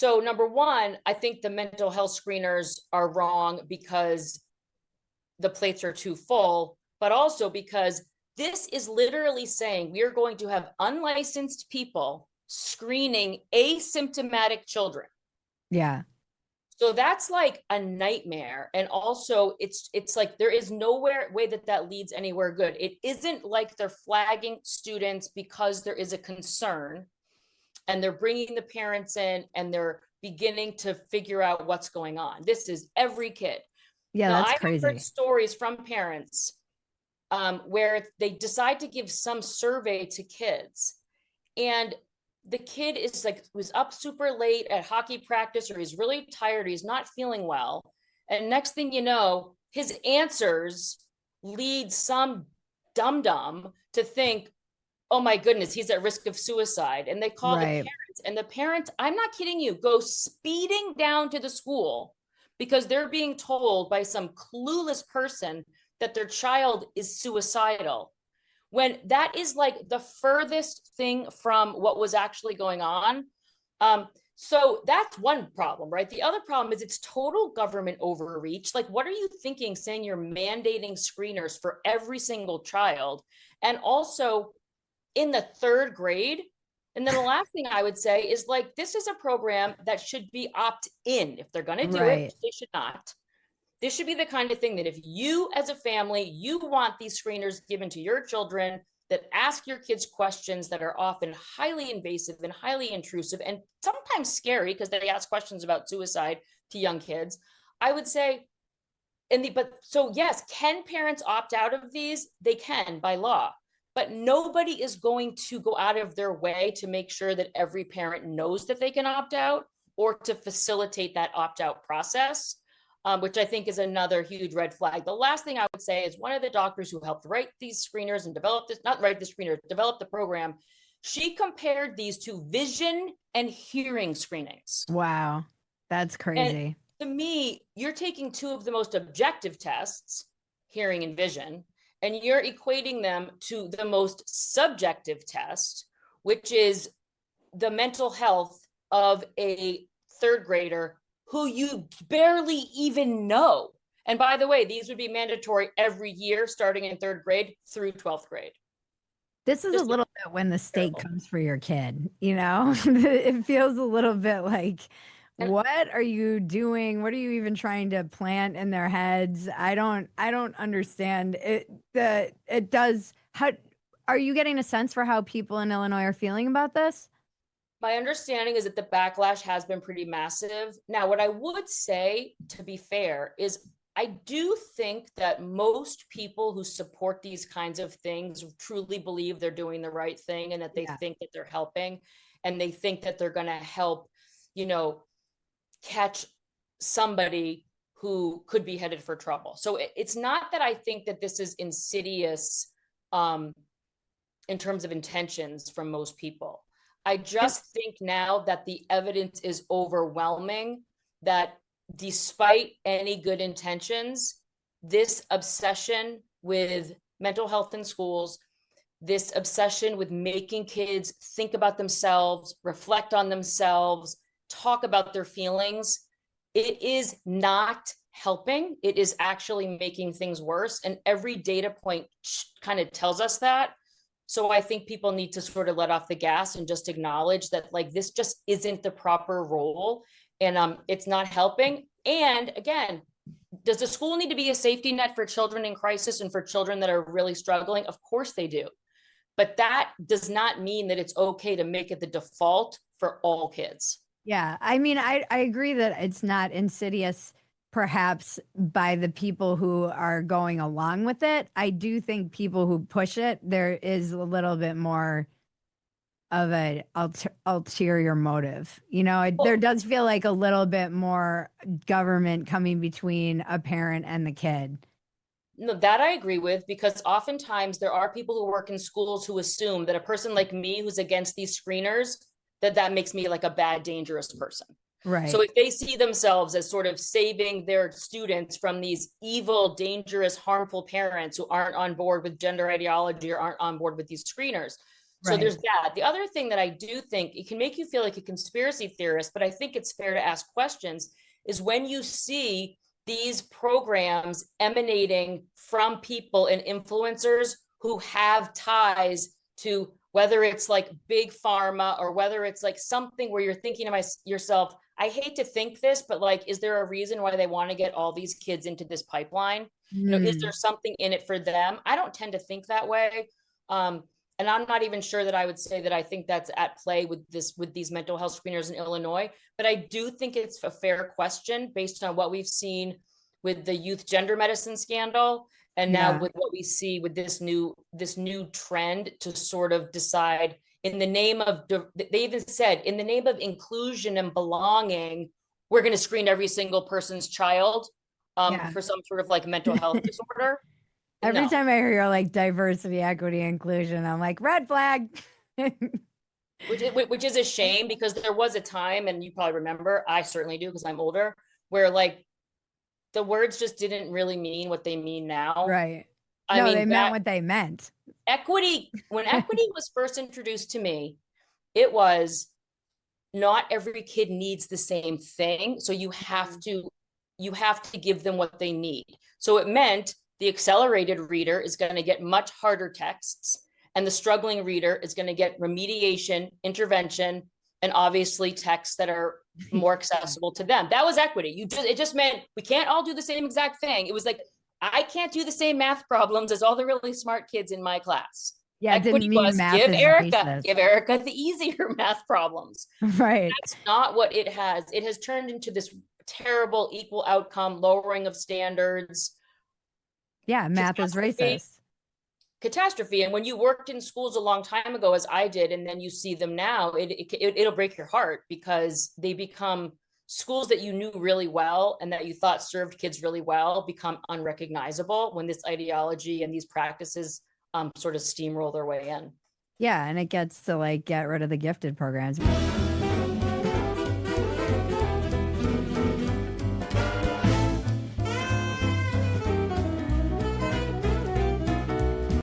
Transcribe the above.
So number one, I think the mental health screeners are wrong because the plates are too full, but also because this is literally saying we are going to have unlicensed people screening asymptomatic children. Yeah. So that's like a nightmare. And also it's like there is nowhere way that leads anywhere good. It isn't like they're flagging students because there is a concern and they're bringing the parents in and they're beginning to figure out what's going on. This is every kid. Yeah, Now, that's I have heard crazy. stories from parents where they decide to give some survey to kids, and the kid is like was up super late at hockey practice, or he's really tired, or he's not feeling well, and next thing you know, his answers lead some dum dum to think, oh my goodness, he's at risk of suicide, and they call the Right. parents, and the parents, I'm not kidding you, go speeding down to the school because they're being told by some clueless person that their child is suicidal, when that is like the furthest thing from what was actually going on. So that's one problem, right? The other problem is it's total government overreach. Like, what are you thinking saying you're mandating screeners for every single child? And also in the third grade. And then the last thing I would say is like, this is a program that should be opt-in. If they're going to do it, Right. they should not. This should be the kind of thing that if you as a family, you want these screeners given to your children that ask your kids questions that are often highly invasive and highly intrusive and sometimes scary because they ask questions about suicide to young kids, I would say, but so yes, can parents opt out of these? They can by law, but nobody is going to go out of their way to make sure that every parent knows that they can opt out or to facilitate that opt out process. Which I think is another huge red flag. The last thing I would say is one of the doctors who helped write these screeners and develop this, not write the screener, develop the program. She compared these to vision and hearing screenings. Wow. That's And crazy. to me, you're taking two of the most objective tests, hearing and vision, and you're equating them to the most subjective test, which is the mental health of a third grader who you barely even know. And by the way, these would be mandatory every year, starting in third grade through 12th grade. This is a Just little bit when the state terrible. comes for your kid, you know? It feels a little bit like, And what are you doing? What are you even trying to plant in their heads? I don't understand. It does how are you getting a sense for how people in Illinois are feeling about this? my understanding is that the backlash has been pretty massive. Now, what I would say, to be fair, is I do think that most people who support these kinds of things truly believe they're doing the right thing and that they Yeah. think that they're helping and they think that they're going to help, you know, catch somebody who could be headed for trouble. So it's not that I think that this is insidious in terms of intentions from most people. I just think now that the evidence is overwhelming that despite any good intentions, this obsession with mental health in schools, this obsession with making kids think about themselves, reflect on themselves, talk about their feelings, it is not helping. It is actually making things worse. And every data point kind of tells us that. So I think people need to sort of let off the gas and just acknowledge that like this just isn't the proper role and it's not helping. And again, does the school need to be a safety net for children in crisis and for children that are really struggling? Of course they do. But that does not mean that it's okay to make it the default for all kids. Yeah, I mean, I agree that it's not insidious, perhaps by the people who are going along with it. I do think people who push it, there is a little bit more of a ulterior motive. You know, there Well, does feel like a little bit more government coming between a parent and the kid. no, that I agree with because oftentimes there are people who work in schools who assume that a person like me who's against these screeners, that makes me like a bad, dangerous person. So Right. if they see themselves as sort of saving their students from these evil, dangerous, harmful parents who aren't on board with gender ideology or aren't on board with these screeners, So Right. there's that. The other thing that I do think it can make you feel like a conspiracy theorist, but I think it's fair to ask questions, is when you see these programs emanating from people and influencers who have ties to, whether it's like big pharma or whether it's like something where you're thinking to yourself, I hate to think this, but like, is there a reason why they want to get all these kids into this pipeline? Is there Mm, something in it for them? I don't tend to think that way. And I'm not even sure that I would say that I think that's at play with these mental health screeners in Illinois, but I do think it's a fair question based on what we've seen with the youth gender medicine scandal, and now yeah. with what we see with this new trend to sort of decide, in the name of, they even said, in the name of inclusion and belonging, we're going to screen every single person's child Yeah. for some sort of like mental health disorder. Every No. time I hear like diversity, equity, inclusion, I'm like, red flag. Which is a shame, because there was a time, and you probably remember, I certainly do because I'm older, where like the words just didn't really mean what they mean now. Right. I No, they mean, meant back what they meant. when equity was first introduced to me, it was, not every kid needs the same thing, so you have to give them what they need. So it meant the accelerated reader is going to get much harder texts, and the struggling reader is going to get remediation, intervention, and obviously texts that are more accessible to them. That was equity. It just meant we can't all do the same exact thing. It was like, I can't do the same math problems as all the really smart kids in my class. Yeah, it Equity didn't mean was math is Give racist. Erica the easier math problems. Right. That's not what it has. It has turned into this terrible equal outcome, lowering of standards, Yeah, math is catastrophe, racist. catastrophe. And when you worked in schools a long time ago, as I did, and then you see them now, it'll break your heart, because they become schools that you knew really well and that you thought served kids really well become unrecognizable when this ideology and these practices sort of steamroll their way in. Yeah, and it gets to like get rid of the gifted programs.